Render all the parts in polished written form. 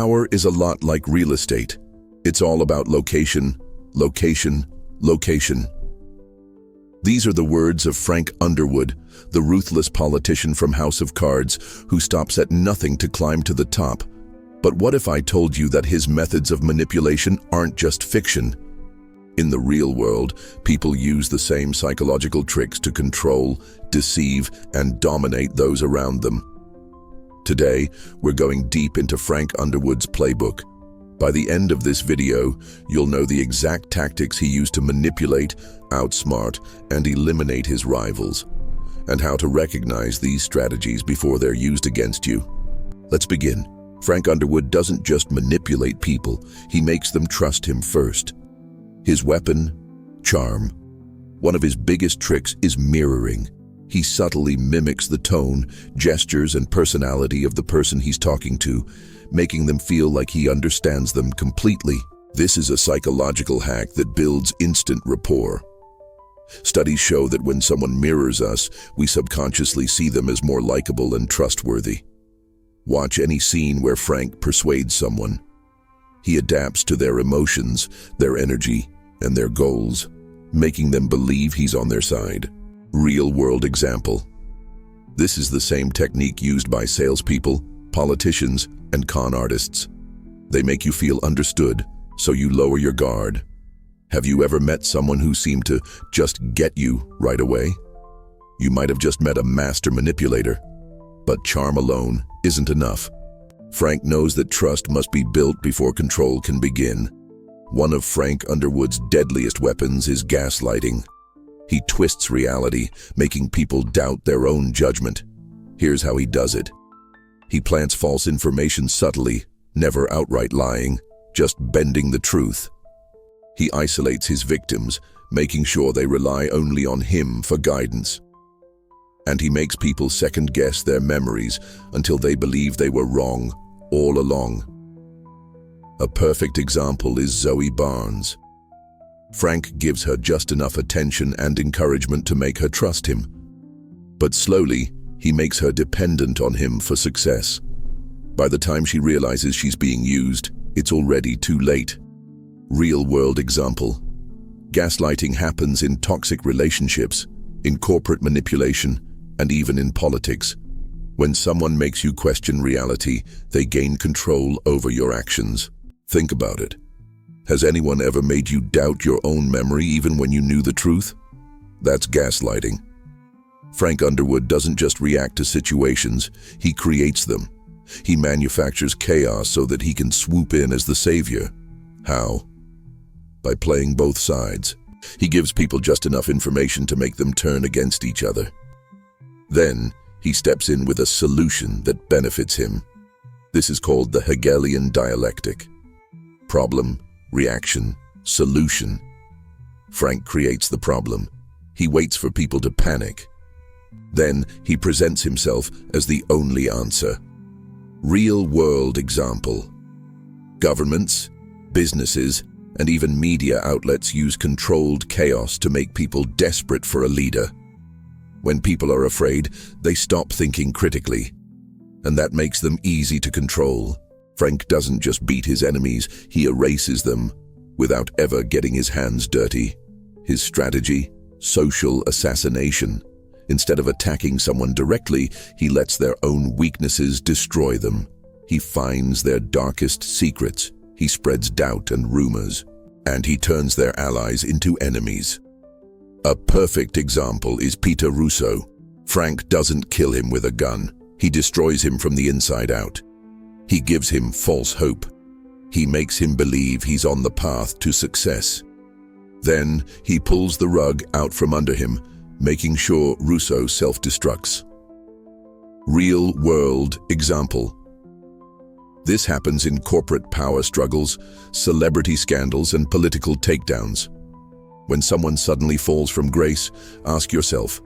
Power is a lot like real estate. It's all about location, location, location. These are the words of Frank Underwood, the ruthless politician from House of Cards who stops at nothing to climb to the top. But what if I told you that his methods of manipulation aren't just fiction? In the real world, people use the same psychological tricks to control, deceive, and dominate those around them. Today, we're going deep into Frank Underwood's playbook. By the end of this video, you'll know the exact tactics he used to manipulate, outsmart, and eliminate his rivals, and how to recognize these strategies before they're used against you. Let's begin. Frank Underwood doesn't just manipulate people, he makes them trust him first. His weapon? Charm. One of his biggest tricks is mirroring. He subtly mimics the tone, gestures, and personality of the person he's talking to, making them feel like he understands them completely. This is a psychological hack that builds instant rapport. Studies show that when someone mirrors us, we subconsciously see them as more likable and trustworthy. Watch any scene where Frank persuades someone. He adapts to their emotions, their energy, and their goals, making them believe he's on their side. Real-world example. This is the same technique used by salespeople, politicians, and con artists. They make you feel understood, so you lower your guard. Have you ever met someone who seemed to just get you right away? You might have just met a master manipulator, but charm alone isn't enough. Frank knows that trust must be built before control can begin. One of Frank Underwood's deadliest weapons is gaslighting. He twists reality, making people doubt their own judgment. Here's how he does it. He plants false information subtly, never outright lying, just bending the truth. He isolates his victims, making sure they rely only on him for guidance. And he makes people second-guess their memories until they believe they were wrong all along. A perfect example is Zoe Barnes. Frank gives her just enough attention and encouragement to make her trust him. But slowly, he makes her dependent on him for success. By the time she realizes she's being used, it's already too late. Real-world example. Gaslighting happens in toxic relationships, in corporate manipulation, and even in politics. When someone makes you question reality, they gain control over your actions. Think about it. Has anyone ever made you doubt your own memory even when you knew the truth? That's gaslighting. Frank Underwood doesn't just react to situations, he creates them. He manufactures chaos so that he can swoop in as the savior. How? By playing both sides. He gives people just enough information to make them turn against each other. Then, he steps in with a solution that benefits him. This is called the Hegelian dialectic. Problem, reaction, solution. Frank creates the problem. He waits for people to panic. Then he presents himself as the only answer. Real-world example. Governments, businesses, and even media outlets use controlled chaos to make people desperate for a leader. When people are afraid, they stop thinking critically, and that makes them easy to control. Frank doesn't just beat his enemies, he erases them without ever getting his hands dirty. His strategy? Social assassination. Instead of attacking someone directly, he lets their own weaknesses destroy them. He finds their darkest secrets. He spreads doubt and rumors, and he turns their allies into enemies. A perfect example is Peter Russo. Frank doesn't kill him with a gun. He destroys him from the inside out. He gives him false hope. He makes him believe he's on the path to success. Then he pulls the rug out from under him, making sure Russo self-destructs. Real-world example. This happens in corporate power struggles, celebrity scandals, and political takedowns. When someone suddenly falls from grace, ask yourself,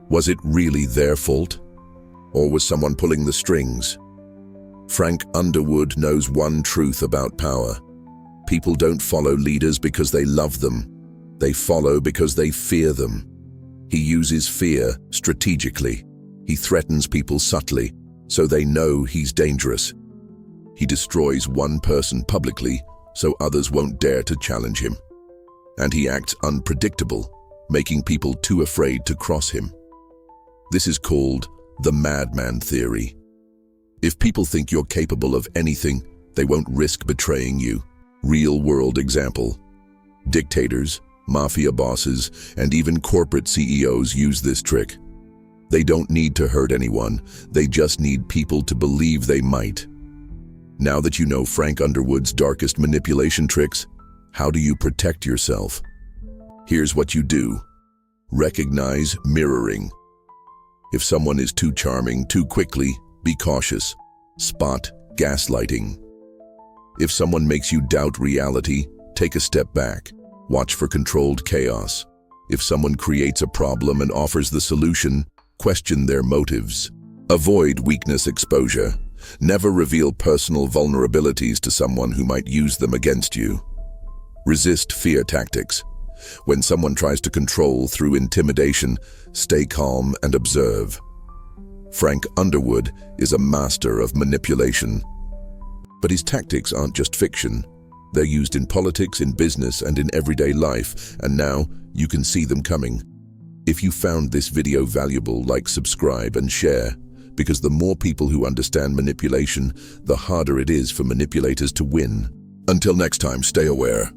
was it really their fault? Or was someone pulling the strings? Frank Underwood knows one truth about power. People don't follow leaders because they love them. They follow because they fear them. He uses fear strategically. He threatens people subtly, so they know he's dangerous. He destroys one person publicly so others won't dare to challenge him. And he acts unpredictable, making people too afraid to cross him. This is called the madman theory. If people think you're capable of anything, they won't risk betraying you. Real-world example. Dictators, mafia bosses, and even corporate CEOs use this trick. They don't need to hurt anyone, they just need people to believe they might. Now that you know Frank Underwood's darkest manipulation tricks, how do you protect yourself? Here's what you do. Recognize mirroring. If someone is too charming too quickly, be cautious. Spot gaslighting. If someone makes you doubt reality, take a step back. Watch for controlled chaos. If someone creates a problem and offers the solution, question their motives. Avoid weakness exposure. Never reveal personal vulnerabilities to someone who might use them against you. Resist fear tactics. When someone tries to control through intimidation, stay calm and observe. Frank Underwood is a master of manipulation. But his tactics aren't just fiction. They're used in politics, in business, and in everyday life, and now you can see them coming. If you found this video valuable, like, subscribe, and share, because the more people who understand manipulation, the harder it is for manipulators to win. Until next time, stay aware.